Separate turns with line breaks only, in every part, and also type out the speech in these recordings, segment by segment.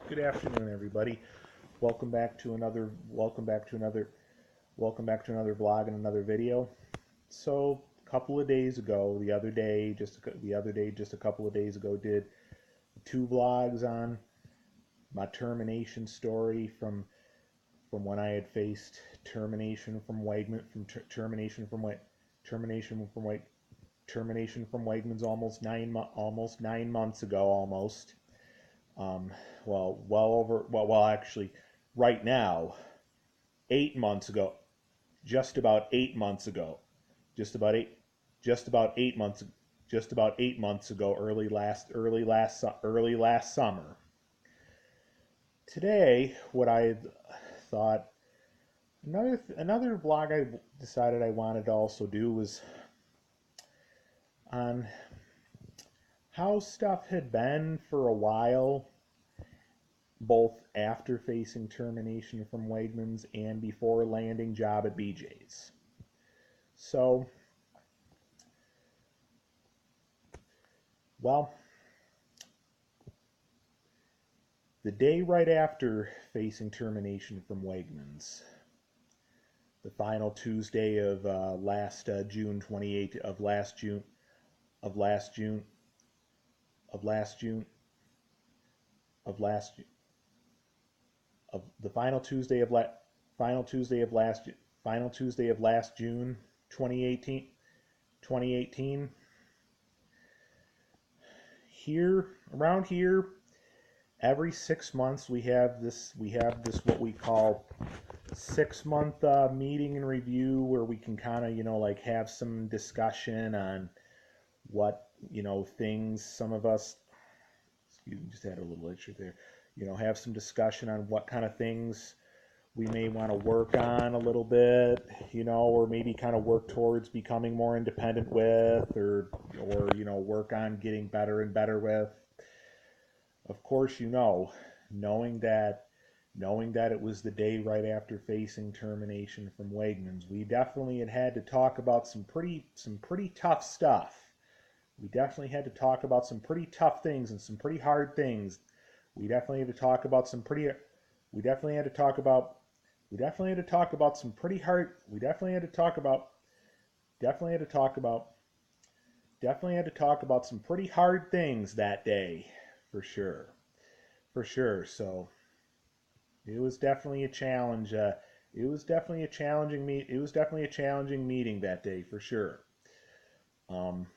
Good afternoon, everybody. Welcome back to another vlog and another video. So, a couple of days ago, just a couple of days ago, did two vlogs on my termination story from when I had faced termination from Wegmans, termination from Wegmans almost 9 months ago, almost. Um, actually, right now, 8 months ago, just about 8 months ago, just about eight, just about 8 months, just about 8 months ago, early last summer. Today, what I thought another vlog I decided I wanted to also do was on how stuff had been for a while, both after facing termination from Wegmans and before landing job at BJ's. So, well, the day right after facing termination from Wegmans, the final Tuesday of last June 28 of last June of last June of last June of last of the final Tuesday of final Tuesday of last final Tuesday of last June 2018. Here around here, every 6 months we have this what we call 6 month meeting and review, where we can kind of like have some discussion on what things some of us, excuse me, just had a little issue there, have some discussion on what kind of things we may want to work on a little bit, or maybe kind of work towards becoming more independent with, or work on getting better and better with. Of course, knowing that it was the day right after facing termination from Wegmans, we definitely had to talk about some pretty tough stuff. We definitely had to talk about some pretty tough things and some pretty hard things. We definitely had to talk about some pretty we definitely had to talk about we definitely had to talk about some pretty hard we definitely had to talk about definitely had to talk about definitely had to talk about some pretty hard things that day, for sure. For sure. So it was definitely a challenge. It was definitely a challenging meeting that day, for sure. Um,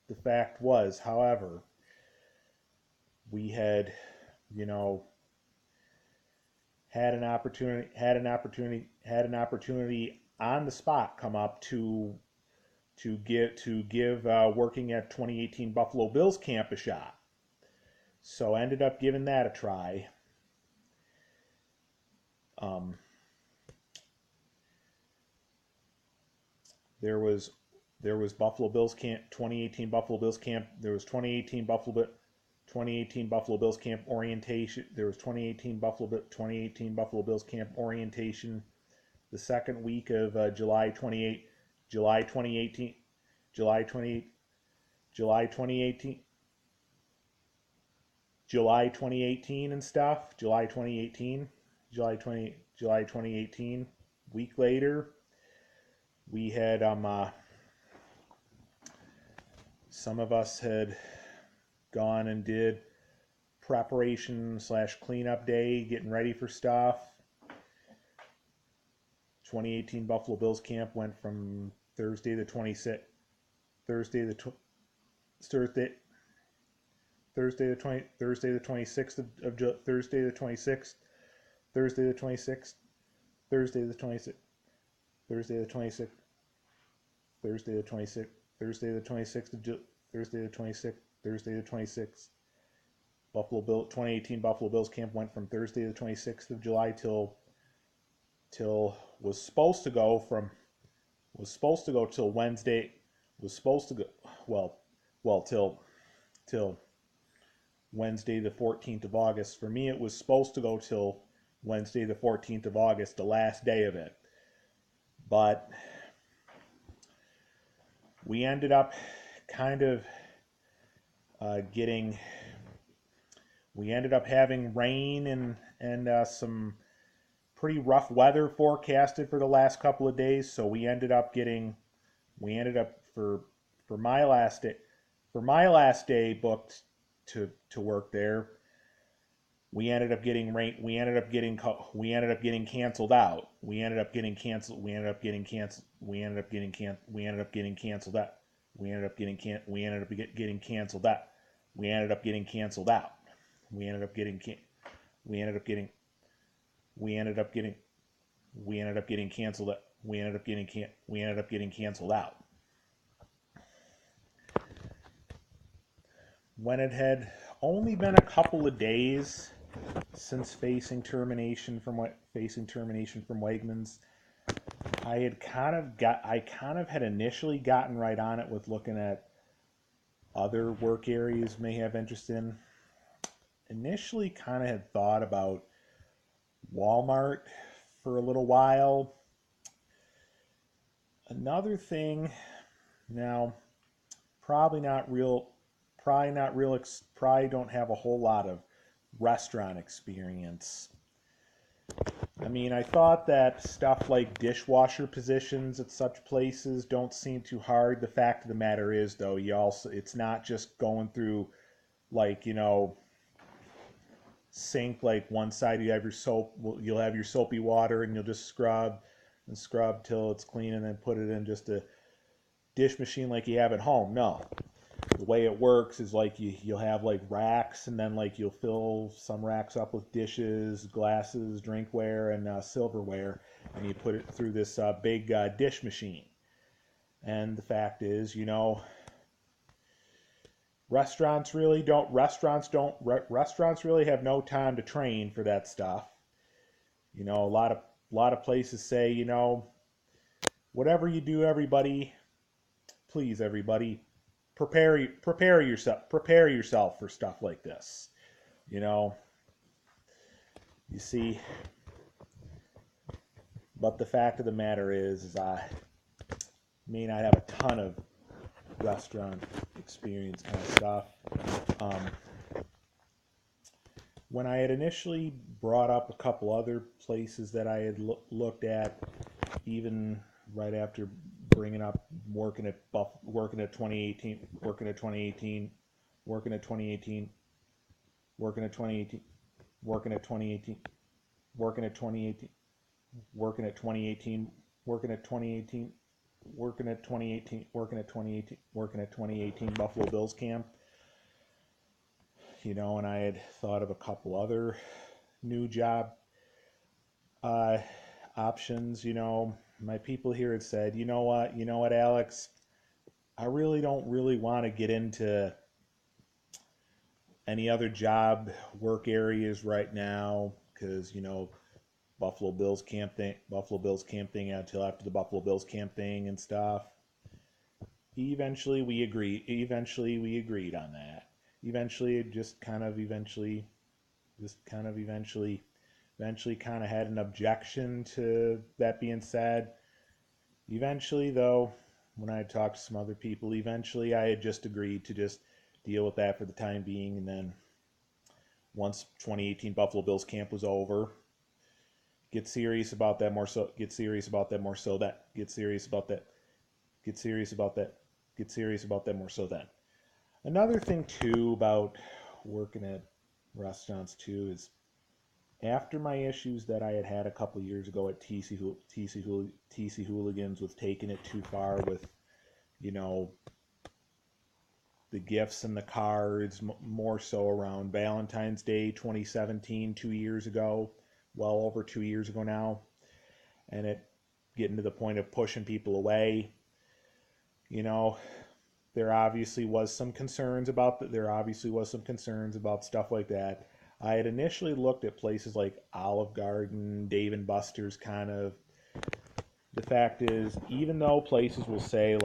the fact was, however, we had, you know, had an opportunity on the spot come up to give working at 2018 Buffalo Bills camp a shot. So I ended up giving that a try. Um, there was Buffalo Bills camp 2018 Buffalo Bills camp. There was 2018 Buffalo Bills camp orientation. There was 2018 Buffalo Bills camp orientation the second week of July 2018 July 20 July 2018 July 2018 and stuff. July 2018. Week later, we had some of us had gone and did preparation / cleanup day, getting ready for stuff. 2018 Buffalo Bills camp went from Thursday the 26th, Thursday the tw- Thursday Thursday the 20 Thursday the 26th of Thursday the 26th, Thursday the 26th, Thursday the 26th, Thursday the 26th, Thursday the 26th, Thursday the 26th of Thursday the 26th, Thursday the 26th. Buffalo Bill 2018 Buffalo Bills camp went from Thursday the 26th of July till was supposed to go till Wednesday, was supposed to go till Wednesday the 14th of August. For me, it was supposed to go till Wednesday the 14th of August, the last day of it. But we ended up kind of getting we ended up having rain and some pretty rough weather forecasted for the last couple of days. So we ended up for my last day booked to work there. We ended up getting rain. We ended up getting canceled out. We ended up getting canceled. We ended up getting canceled. We ended up getting can. We ended up getting canceled out. We ended up getting can. We ended up getting canceled out. We ended up getting canceled out. We ended up getting can. We ended up getting. We ended up getting. We ended up getting canceled out. We ended up getting can. We ended up getting canceled out. When it had only been a couple of days since facing termination from Wegmans, I kind of had initially gotten right on it with looking at other work areas may have interest in. Initially kind of had thought about Walmart for a little while. Another thing, now probably don't have a whole lot of restaurant experience. I mean, I thought that stuff like dishwasher positions at such places don't seem too hard. The fact of the matter is, though, it's not just going through, like, sink, like one side you have your soap, you'll have your soapy water and you'll just scrub till it's clean and then put it in just a dish machine like you have at home. No. The way it works is like you'll have like racks, and then like you'll fill some racks up with dishes, glasses, drinkware, and silverware, and you put it through this big dish machine. And the fact is, restaurants really have no time to train for that stuff. A lot of places say, whatever you do, everybody, please, everybody, prepare yourself for stuff like this. You see, but the fact of the matter is I may not have a ton of restaurant experience kind of stuff. When I had initially brought up a couple other places that I had looked at, even right after bringing up working at 2018, working at 2018, working at 2018, working at 2018, working at 2018, working at 2018, working at 2018, working at 2018, working at 2018, working at 2018, working at 2018 Buffalo Bills camp. And I had thought of a couple other new job options. My people here had said, you know what, Alex, I really don't want to get into any other job work areas right now because, Buffalo Bills camp thing until after the Buffalo Bills camp thing and stuff. Eventually we agreed on that. Eventually kind of had an objection to that being said. Eventually, though, when I talked to some other people, eventually I had just agreed to just deal with that for the time being. And then once 2018 Buffalo Bills camp was over, get serious about that more so then. Another thing too about working at restaurants too is after my issues that I had a couple years ago at TC Hooligans with taking it too far with, the gifts and the cards, more so around Valentine's Day 2017, 2 years ago, well over 2 years ago now, and it getting to the point of pushing people away. There obviously was some concerns about stuff like that. I had initially looked at places like Olive Garden, Dave & Buster's kind of. The fact is, even though places will say you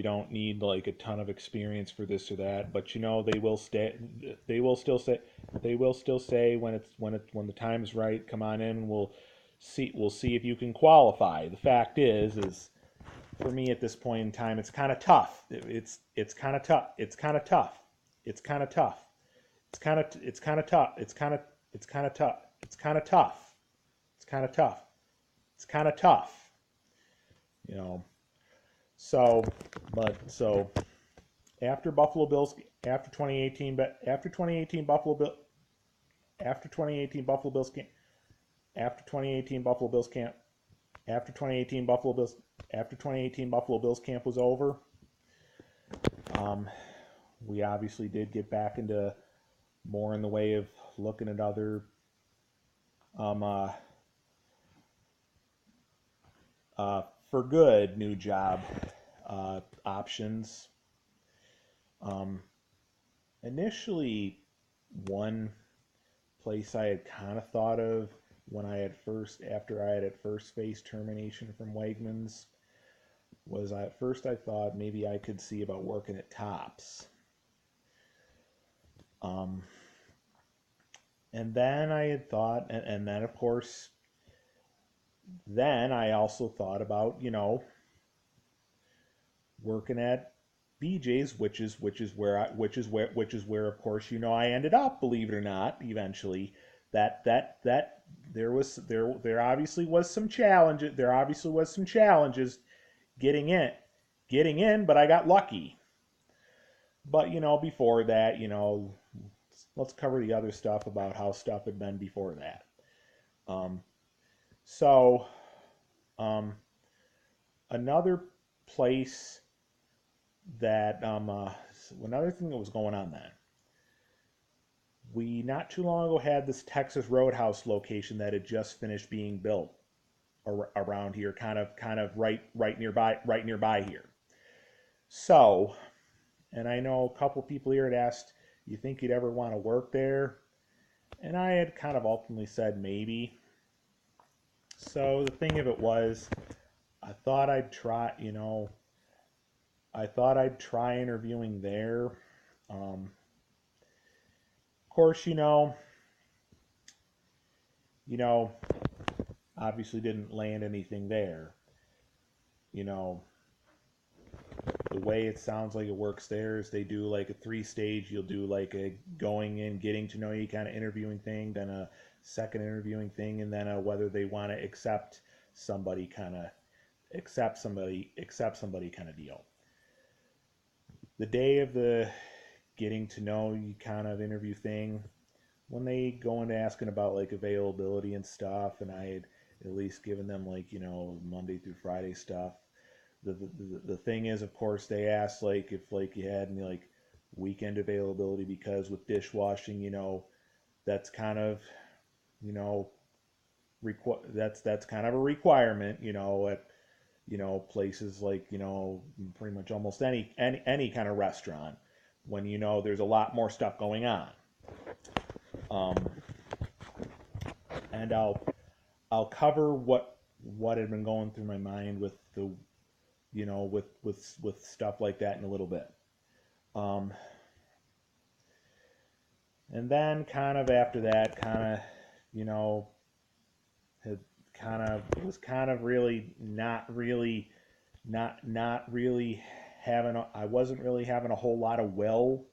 don't need like a ton of experience for this or that, but they will still say when the time is right, come on in, we'll see if you can qualify. The fact is for me at this point in time, it's kind of tough. It's kind of tough. It's kind of tough. It's kind of tough. It's kind of tough. It's kind of tough. It's kind of tough. It's kind of tough. It's kind of tough. You know. So, so after Buffalo Bills, after 2018, but after 2018 Buffalo Bill, after 2018 Buffalo Bills camp, after 2018 Buffalo Bills camp, after 2018 Buffalo Bills, after 2018 Buffalo Bills camp was over, we obviously did get back into more in the way of looking at other for good new job options. Initially, one place I had kind of thought of when I had first, after I had at first faced termination from Wegmans, was at first I thought maybe I could see about working at Tops. And then I had thought, and then of course, then I also thought about, you know, working at BJ's, which is where of course, you know, I ended up, believe it or not, eventually. That there obviously was some challenges. There obviously was some challenges getting in, but I got lucky. But you know, before that, you know, let's cover the other stuff about how stuff had been before that. So, another place that another thing that was going on then. We not too long ago had this Texas Roadhouse location that had just finished being built around here, kind of right nearby here. So, and I know a couple people here had asked, "You think you'd ever want to work there?" And I had kind of ultimately said maybe. So the thing of it was, I thought I'd try, you know, I thought I'd try interviewing there. Of course, you know, obviously didn't land anything there. You know, the way it sounds like it works there is they do like a 3-stage. You'll do like a going in, getting to know you kind of interviewing thing, then a second interviewing thing, and then a whether they want to accept somebody kind of kind of deal. The day of the getting to know you kind of interview thing, when they go into asking about like availability and stuff, and I had at least given them like, you know, Monday through Friday stuff. The thing is, of course, they asked like if like you had any like weekend availability, because with dishwashing, you know, that's kind of, you know, that's kind of a requirement, you know, at, you know, places like, you know, pretty much almost any kind of restaurant, when you know there's a lot more stuff going on. And I'll cover what had been going through my mind with the, you know, with stuff like that in a little bit. And then kind of after that, kind of, you know, was kind of really not really having I wasn't really having a whole lot of will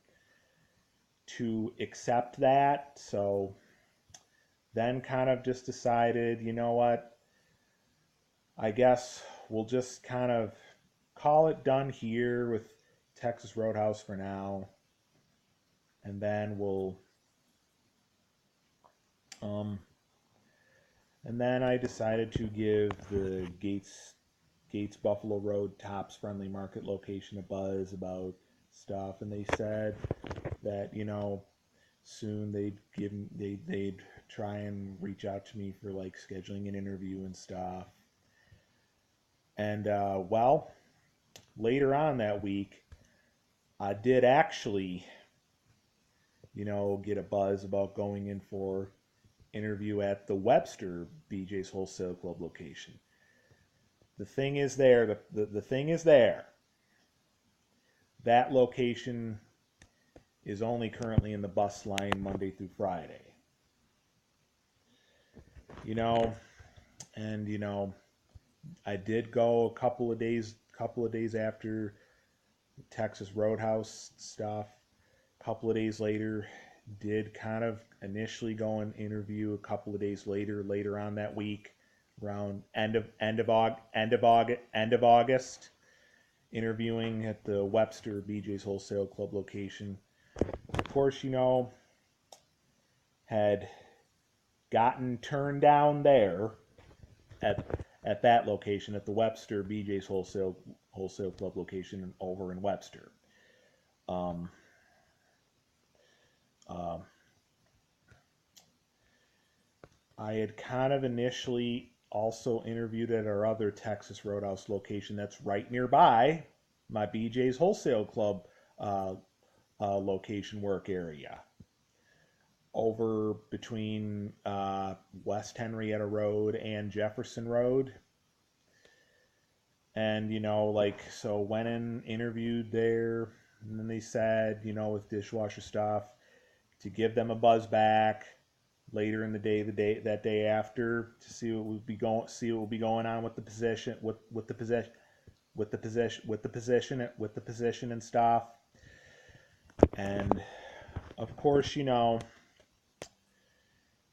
to accept that. So then kind of just decided, you know what, I guess we'll just kind of call it done here with Texas Roadhouse for now, and then and then I decided to give the Gates Buffalo Road Tops Friendly Market location a buzz about stuff, and they said that, you know, soon they'd try and reach out to me for like scheduling an interview and stuff. And well, later on that week, I did actually, you know, get a buzz about going in for interview at the Webster BJ's Wholesale Club location. The thing is there, the thing is there. That location is only currently in the bus line Monday through Friday. You know, and you know, I did go a couple of couple of days after the Texas Roadhouse stuff. A couple of days later, did kind of initially go and interview a couple of days later on that week, around end of August, interviewing at the Webster BJ's Wholesale Club location. Of course, had gotten turned down there at that location, at the Webster BJ's Wholesale Club location over in Webster. I had kind of initially also interviewed at our other Texas Roadhouse location that's right nearby my BJ's Wholesale Club location work area, over between West Henrietta Road and Jefferson Road. And, so went in, interviewed there, and then they said, with dishwasher stuff, to give them a buzz back later in the day, that day after, to see what would be going on with the position, with the position and stuff. And of course,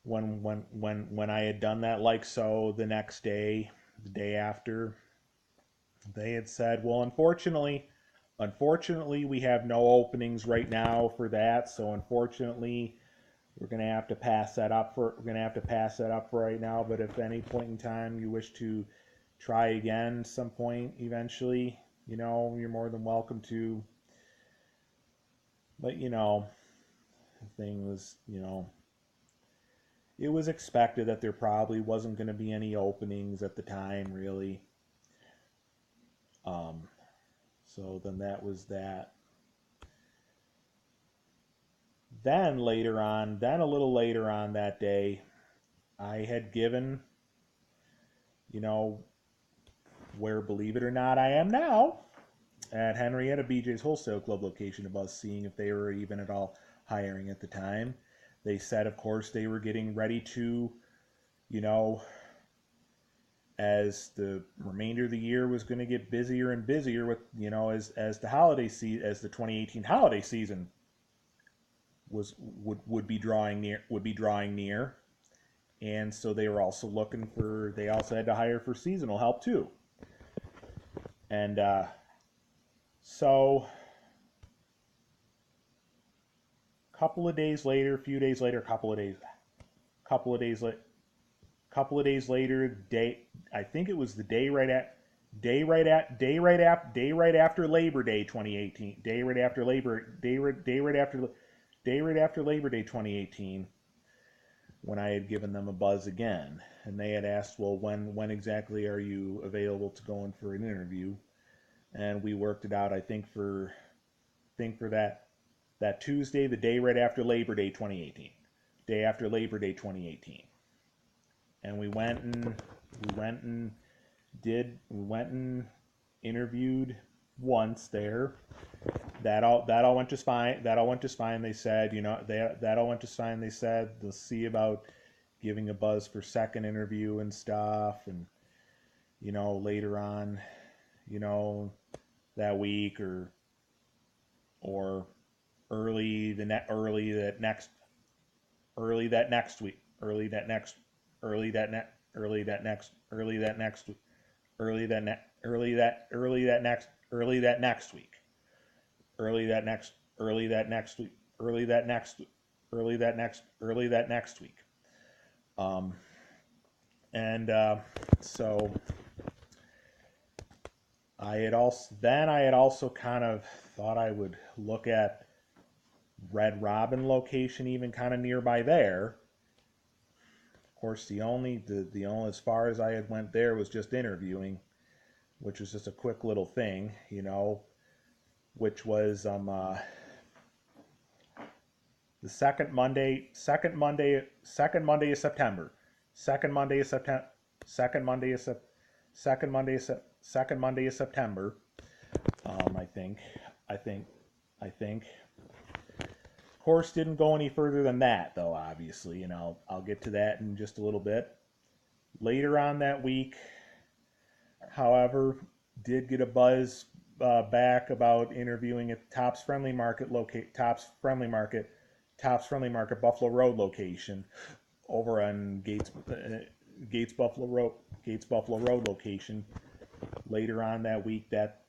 when I had done that, the next day, the day after, they had said, well, unfortunately, we have no openings right now for that. So unfortunately, we're going to have to pass that up for right now. But if at any point in time you wish to try again some point eventually, you're more than welcome to. But, the thing was, it was expected that there probably wasn't going to be any openings at the time, really. So then that was that. Then a little later on that day, I had given, where, believe it or not, I am now, at Henrietta BJ's Wholesale Club location, about seeing if they were even at all hiring at the time. They said, of course, they were getting ready to, as the remainder of the year was going to get busier and busier with, as the 2018 holiday season would be drawing near. And so they were also they also had to hire for seasonal help too. And so a couple of days later, I think it was the day right after Labor Day 2018, day right after Labor Day 2018, when I had given them a buzz again, and they had asked, well, when exactly are you available to go in for an interview? And we worked it out, I think for that Tuesday, the day right after Labor Day 2018, day after Labor Day 2018. And we went and interviewed once there. That all went just fine. They said, that all went just fine. They said they'll see about giving a buzz for second interview and stuff, and later on, that week or early that next week. So I had also kind of thought I would look at Red Robin location, even kind of nearby there. Of course, the only as far as I had went there was just interviewing, which was just a quick little thing, which was the second Monday of September. Second Monday of September. I think. Of course, didn't go any further than that, though, obviously, and I'll get to that in just a little bit. Later on that week, however, Did get a buzz back about interviewing at Tops Friendly Market Buffalo Road location over on Gates Buffalo Road location later on that week, that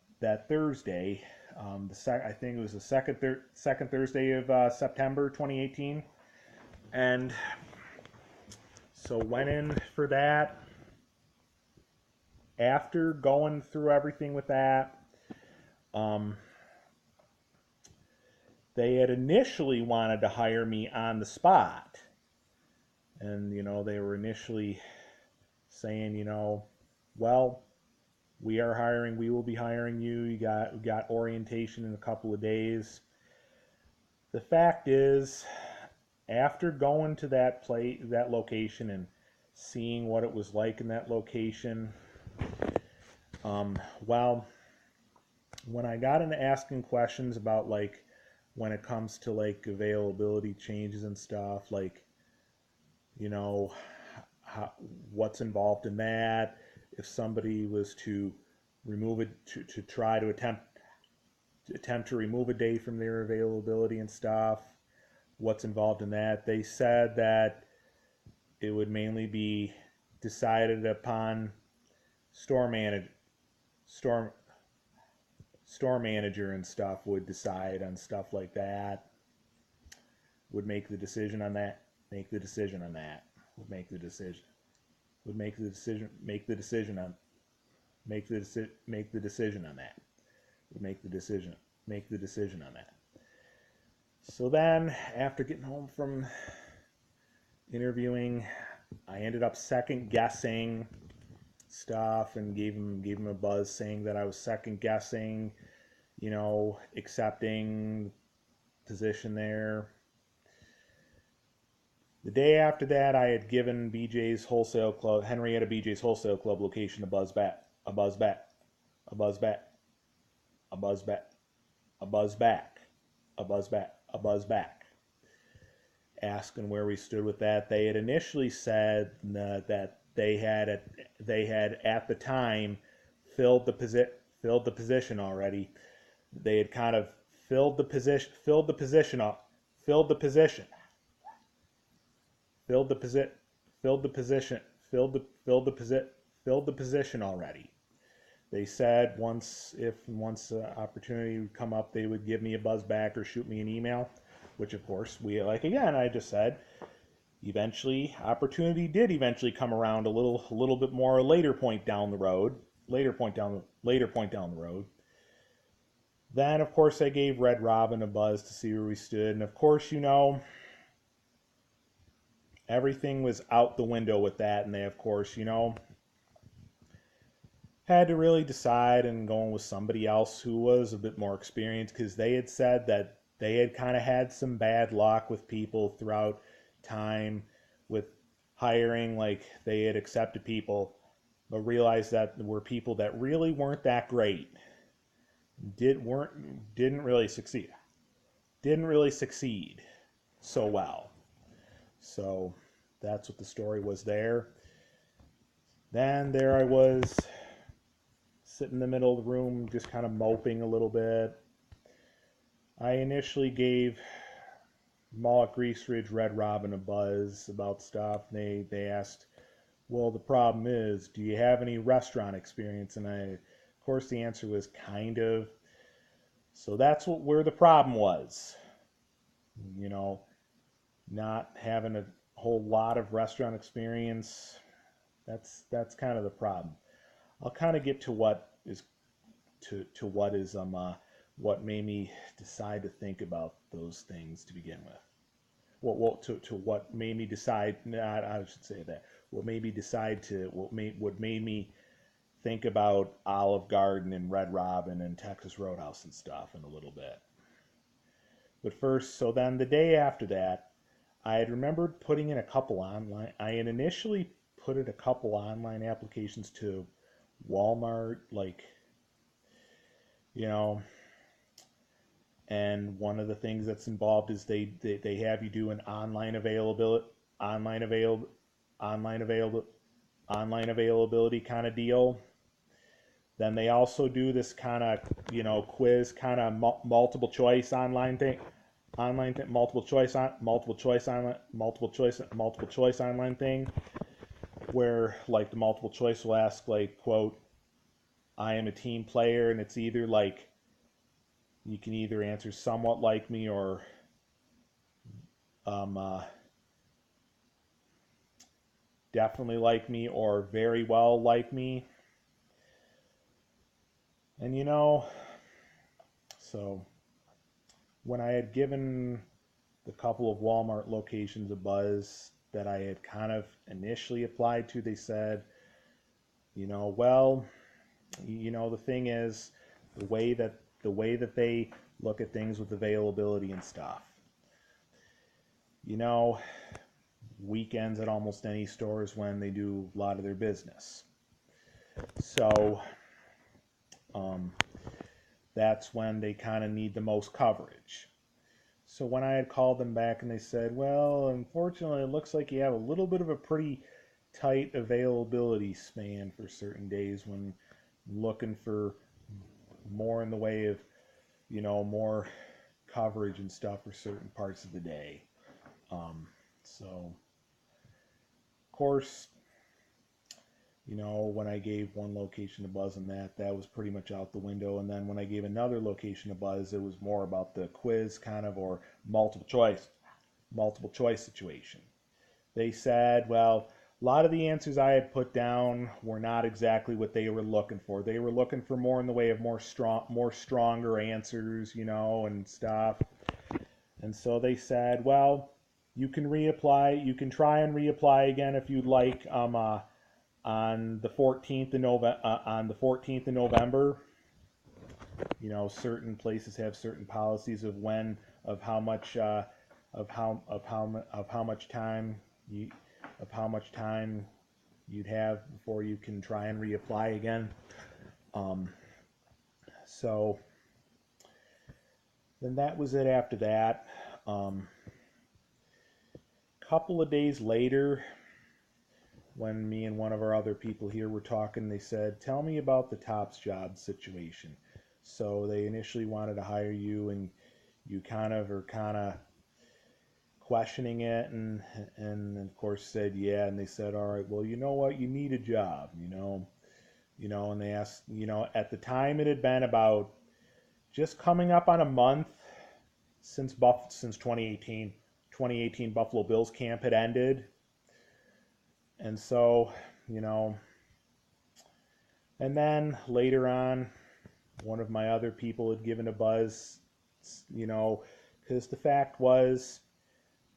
Thursday. I think it was the second Thursday of September 2018, and so went in for that. After going through everything with that, um, they had initially wanted to hire me on the spot, and they were initially saying, well, we will be hiring you. We got orientation in a couple of days. The fact is, after going to that location and seeing what it was like in that location, well, when I got into asking questions about, like, when it comes to, like, availability changes and stuff, like, what's involved in that, if somebody was to remove it, to try to attempt to remove a day from their availability and stuff, what's involved in that. They said that it would mainly be decided upon store manager and stuff would decide on stuff like that, would make the decision on that, make the decision on that, would make the decision, would make the decision, make the decision on, make the decision on that, would make the decision on that. So then, after getting home from interviewing, I ended up second guessing stuff and gave him a buzz saying that I was second guessing, accepting position there. The day after that, I had given BJ's Wholesale Club, Henrietta BJ's Wholesale Club location, a buzz back, a buzz back, a buzz back, a buzz back, a buzz back, a buzz back, a buzz back, asking where we stood with that. They had initially said that they had at the time filled the position already. They had kind of filled the position already. They said once opportunity would come up, they would give me a buzz back or shoot me an email, which of course I just said, opportunity did eventually come around a little bit more later point down the road. Then of course I gave Red Robin a buzz to see where we stood, and of course everything was out the window with that, and they of course had to really decide and going with somebody else who was a bit more experienced, because they had said that they had kind of had some bad luck with people throughout time with hiring. Like, they had accepted people but realized that there were people that really weren't that great, didn't really succeed so well. So that's what the story was there. Then there I was, sitting in the middle of the room, just kind of moping a little bit. I initially gave Moloch Grease Ridge Red Robin a buzz about stuff. They asked, well, the problem is, do you have any restaurant experience? And of course, the answer was kind of. So that's where the problem was. Not having a whole lot of restaurant experience. That's kind of the problem. I'll kind of get to what made me decide to think about those things to begin with. To what made me decide. Not, I should say that. What made me think about Olive Garden and Red Robin and Texas Roadhouse and stuff in a little bit. But first, so then the day after that, I had remembered putting in a couple online. I had initially put in a couple online applications to Walmart, and one of the things that's involved is they have you do an online availability kind of deal, Then they also do this kind of, quiz, kind of multiple choice online thing, multiple choice online thing, where like the multiple choice will ask like, quote, I am a team player, and it's either like you can either answer somewhat like me or um, uh, definitely like me or very well like me. And so when I had given the couple of Walmart locations a buzz that I had kind of initially applied to, they said, well, the thing is, the way that they look at things with availability and stuff. Weekends at almost any stores when they do a lot of their business. So that's when they kind of need the most coverage. So when I had called them back and they said, well, unfortunately, it looks like you have a little bit of a pretty tight availability span for certain days when looking for more in the way of, more coverage and stuff for certain parts of the day. So, of course, when I gave one location a buzz on that was pretty much out the window. And then when I gave another location a buzz, it was more about the quiz kind of, or multiple choice situation. They said, well, a lot of the answers I had put down were not exactly what they were looking for. They were looking for more in the way of more stronger answers, and stuff. And so they said, well, you can reapply. You can try and reapply again if you'd like. On the 14th of November, certain places have certain policies of how much time you'd have before you can try and reapply again. So then that was it after that. Couple of days later, when me and one of our other people here were talking, they said, tell me about the Tops job situation. So they initially wanted to hire you, and you kind of questioning it, and of course said yeah, and they said, all right, well, you know what, you need a job, and they asked, at the time it had been about just coming up on a month since 2018 Buffalo Bills camp had ended. And so, and then later on, one of my other people had given a buzz, because the fact was,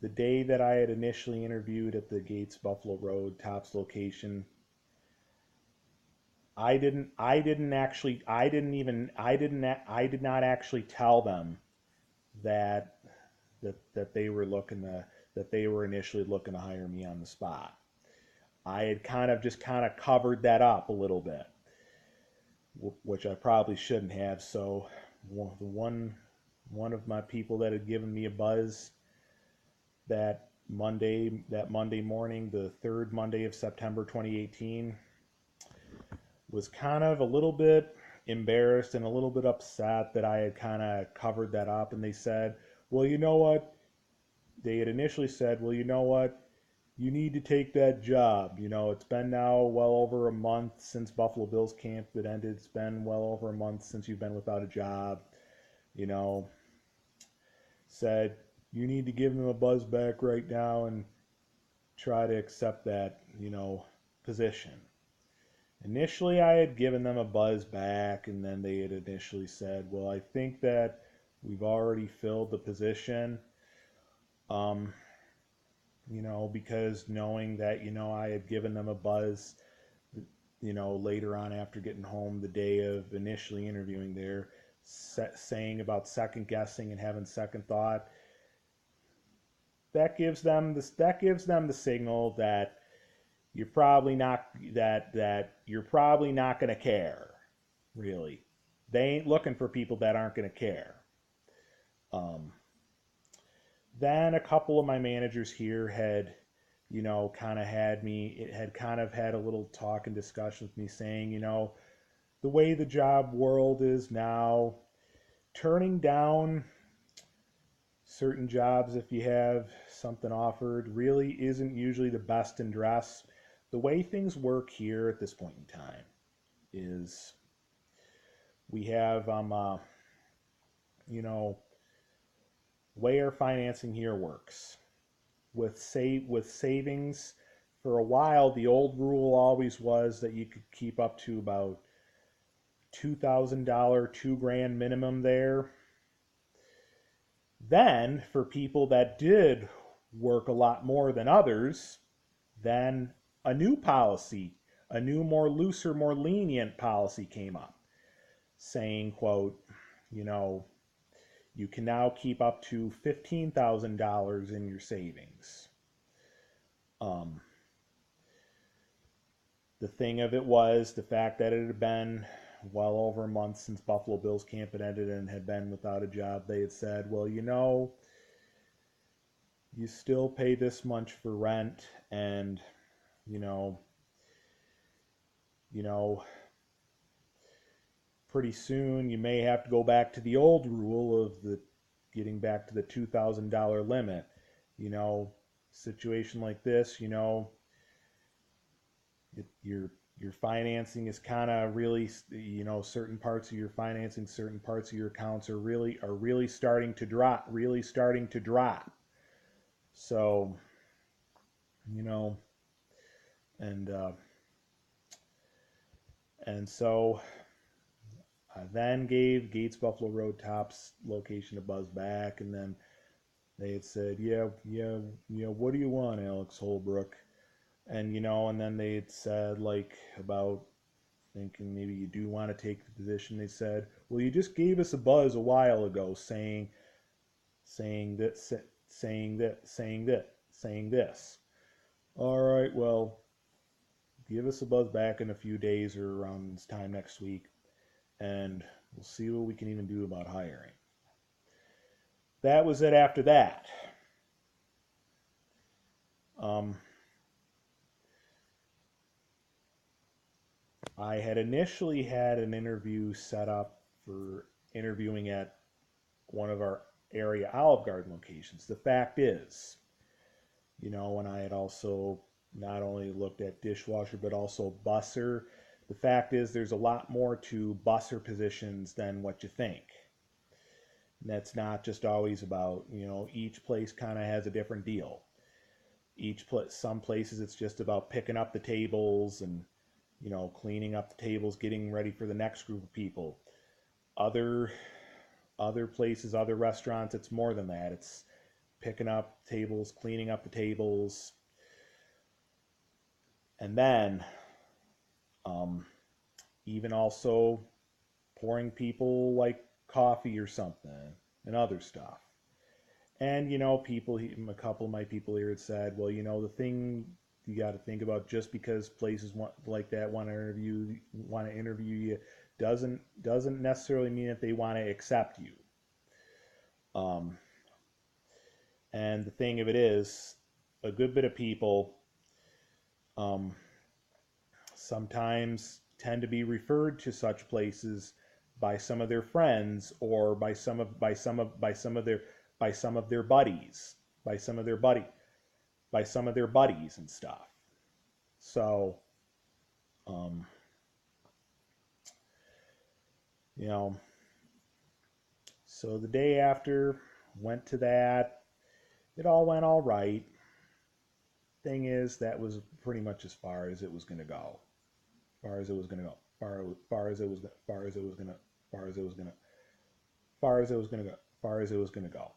the day that I had initially interviewed at the Gates Buffalo Road Tops location, I did not actually tell them that they were initially looking to hire me on the spot. I had kind of covered that up a little bit, which I probably shouldn't have. So one of my people that had given me a buzz that Monday morning, the third Monday of September 2018, was kind of a little bit embarrassed and a little bit upset that I had kind of covered that up. And they said, well, you know what? They had initially said, well, you know what? You need to take that job. It's been now well over a month since Buffalo Bills camp that ended. It's been well over a month since you've been without a job. Said, you need to give them a buzz back right now and try to accept that, position. Initially, I had given them a buzz back, and then they had initially said, well, I think that we've already filled the position. Because knowing that, I had given them a buzz, later on after getting home the day of initially interviewing there, saying about second guessing and having second thought, that gives them the signal that you're probably not going to care, really. They ain't looking for people that aren't going to care. Then a couple of my managers here had, kind of had a little talk and discussion with me saying, the way the job world is now, turning down certain jobs if you have something offered really isn't usually the best address. The way things work here at this point in time is we have you know, way our financing here works with savings. For a while, the old rule always was that you could keep up to about $2,000, $2,000 minimum there. Then, for people that did work a lot more than others, then a new policy, a new, more looser, more lenient policy came up, saying, quote, you know, you can now keep up to $15,000 in your savings. Um, the thing of it was the fact that it had been well over a month since Buffalo Bills camp had ended and had been without a job. They had said, well, you know, you still pay this much for rent, and you know, you know, pretty soon you may have to go back to the old rule of the getting back to the $2,000 limit. You know, situation like this, you know, your financing is kind of really, you know, certain parts of your financing, certain parts of your accounts are really starting to drop. So, you know, and so I then gave Gates Buffalo Road Tops location a buzz back, and then they had said, yeah, what do you want, Alex Holbrook? And you know, and then they had said, like, about thinking maybe you do want to take the position. They said, well, you just gave us a buzz a while ago saying this. All right, well, give us a buzz back in a few days or around this time next week, and we'll see what we can even do about hiring. That was it after that. I had initially had an interview set up for interviewing at one of our area Olive Garden locations. The fact is, you know, and I had also not only looked at dishwasher but also busser. The fact is there's a lot more to busser positions than what you think. And that's not just always about, you know, each place kind of has a different deal. Some places it's just about picking up the tables and, you know, cleaning up the tables, getting ready for the next group of people. Other places, other restaurants, it's more than that. It's picking up tables, cleaning up the tables, and then even also pouring people like coffee or something and other stuff. And you know, a couple of my people here had said, well, you know, the thing you got to think about, just because places like that want to interview you doesn't necessarily mean that they want to accept you. And the thing of it is, a good bit of people sometimes tend to be referred to such places by some of their friends or by some of their buddies and stuff. So, you know, so the day after, went to that. It all went all right. Thing is, that was pretty much as far as it was going to go. Far as it was going to go. Far as it was going to go.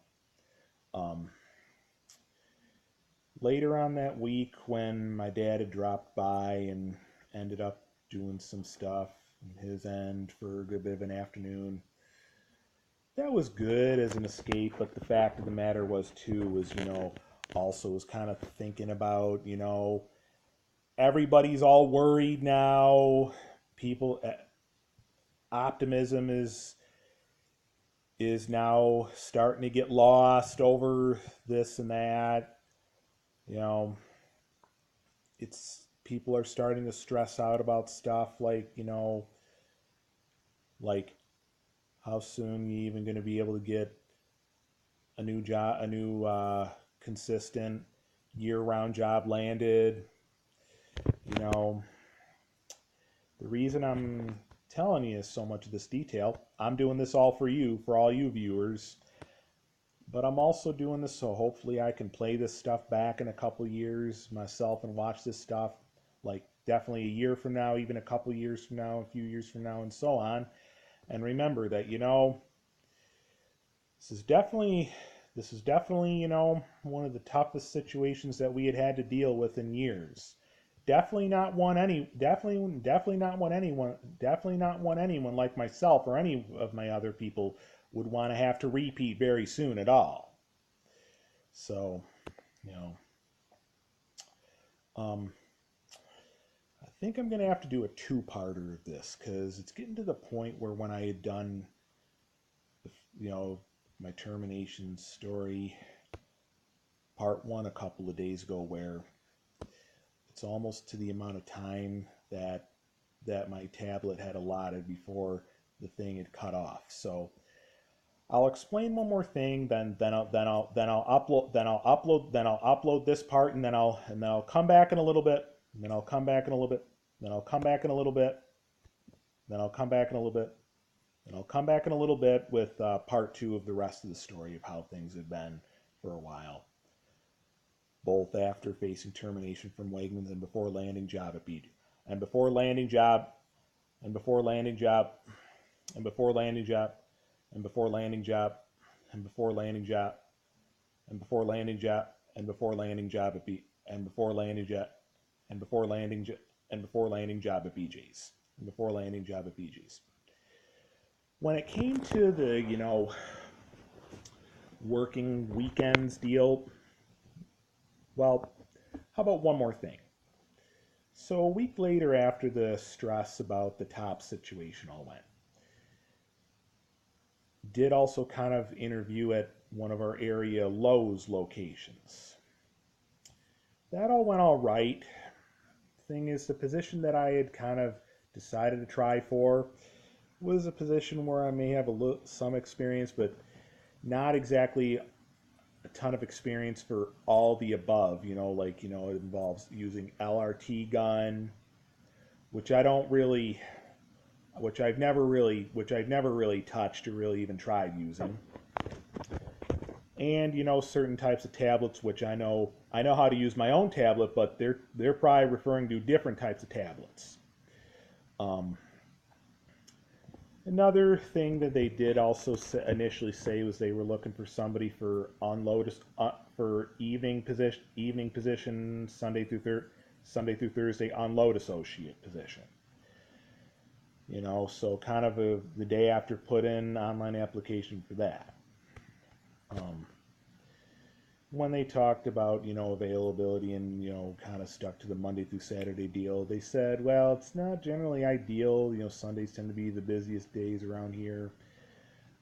Later on that week, when my dad had dropped by and ended up doing some stuff on his end for a good bit of an afternoon, that was good as an escape. But the fact of the matter was, you know, also was kind of thinking about, you know, everybody's all worried now. People, optimism is now starting to get lost over this and that. You know, people are starting to stress out about stuff like, you know, like how soon you even going to be able to get a new job, a new consistent year-round job landed. You know, the reason I'm telling you so much of this detail, I'm doing this all for you, for all you viewers, but I'm also doing this so hopefully I can play this stuff back in a couple years myself and watch this stuff, like definitely a year from now, even a couple years from now, a few years from now, and so on. And remember that, this is definitely one of the toughest situations that we had to deal with in years. Definitely not one anyone like myself or any of my other people would want to have to repeat very soon at all. So, you know, I think I'm gonna have to do a two-parter of this because it's getting to the point where when I had done, you know, my termination story part one a couple of days ago, where it's almost to the amount of time that my tablet had allotted before the thing had cut off. So I'll explain one more thing, then I'll upload this part, and then I'll come back in a little bit, and then I'll come back in a little bit, then I'll come back in a little bit, then I'll come back in a little bit, and I'll come back in a little bit with part two of the rest of the story of how things have been for a while, both after facing termination from Wegmans and before landing job at BJ, and before landing job, and before landing job, and before landing job, and before landing job, and before landing job, and before landing job, and before landing job at B, and before landing job, and before landing and before landing job at BJ's, and before landing job at BJ's. When it came to the, working weekends deal, well, how about one more thing? So a week later, after the stress about the top situation all went, did also kind of interview at one of our area Lowe's locations. That all went all right. Thing is, the position that I had kind of decided to try for was a position where I may have some experience, but not exactly a ton of experience for all the above. It involves using LRT gun, which I've never really touched or really even tried using. And certain types of tablets, which I know how to use my own tablet, but they're probably referring to different types of tablets. Another thing that they did also initially say was they were looking for somebody for for evening position Sunday through Thursday unload associate position. So kind of the day after put in online application for that. When they talked about, availability and, kind of stuck to the Monday through Saturday deal, they said, well, it's not generally ideal. Sundays tend to be the busiest days around here.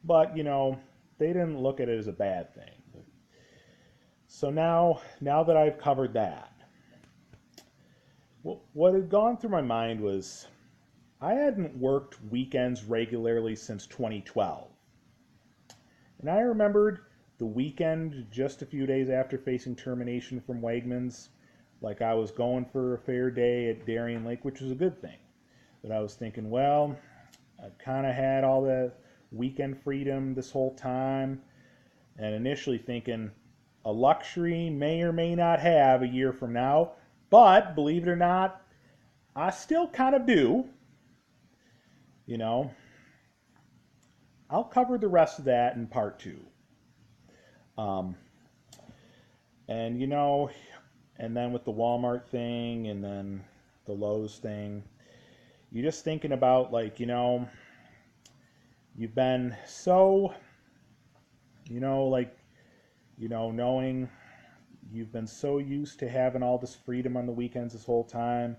But, they didn't look at it as a bad thing. So now that I've covered that, what had gone through my mind was I hadn't worked weekends regularly since 2012. And I remembered the weekend, just a few days after facing termination from Wegmans, like I was going for a fair day at Darien Lake, which was a good thing. But I was thinking, well, I've kind of had all the weekend freedom this whole time, and initially thinking a luxury may or may not have a year from now, but believe it or not, I still kind of do. I'll cover the rest of that in part two. And and then with the Walmart thing and then the Lowe's thing, you're just thinking about you've been so, knowing you've been so used to having all this freedom on the weekends this whole time.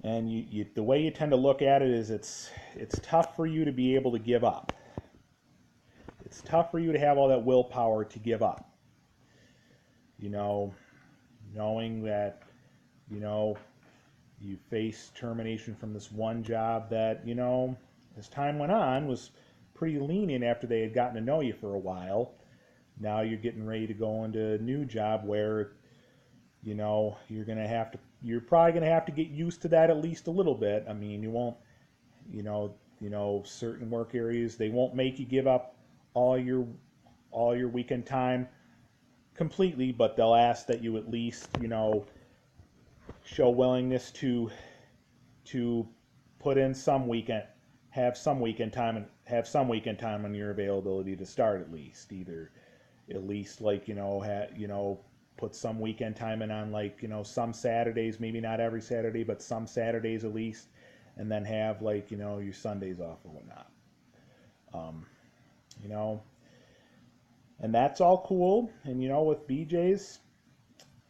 And the way you tend to look at it is it's tough for you to be able to give up. It's tough for you to have all that willpower to give up. Knowing that, you face termination from this one job that, as time went on, was pretty lenient after they had gotten to know you for a while. Now you're getting ready to go into a new job where, you know, you're probably gonna have to get used to that at least a little bit. I mean, you won't, certain work areas, they won't make you give up all your weekend time completely, but they'll ask that you at least, show willingness to put in some weekend, have some weekend time, and have some weekend time on your availability to start at least. Either at least like put some weekend time in on like some Saturdays, maybe not every Saturday, but some Saturdays at least, and then have like your Sundays off or whatnot. Um, you know, and that's all cool. And with BJ's,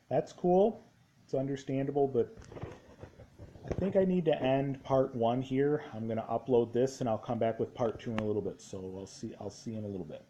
that's cool. It's understandable, but I think I need to end part 1 here. I'm going to upload this and I'll come back with part 2 in a little bit. So I'll see you in a little bit.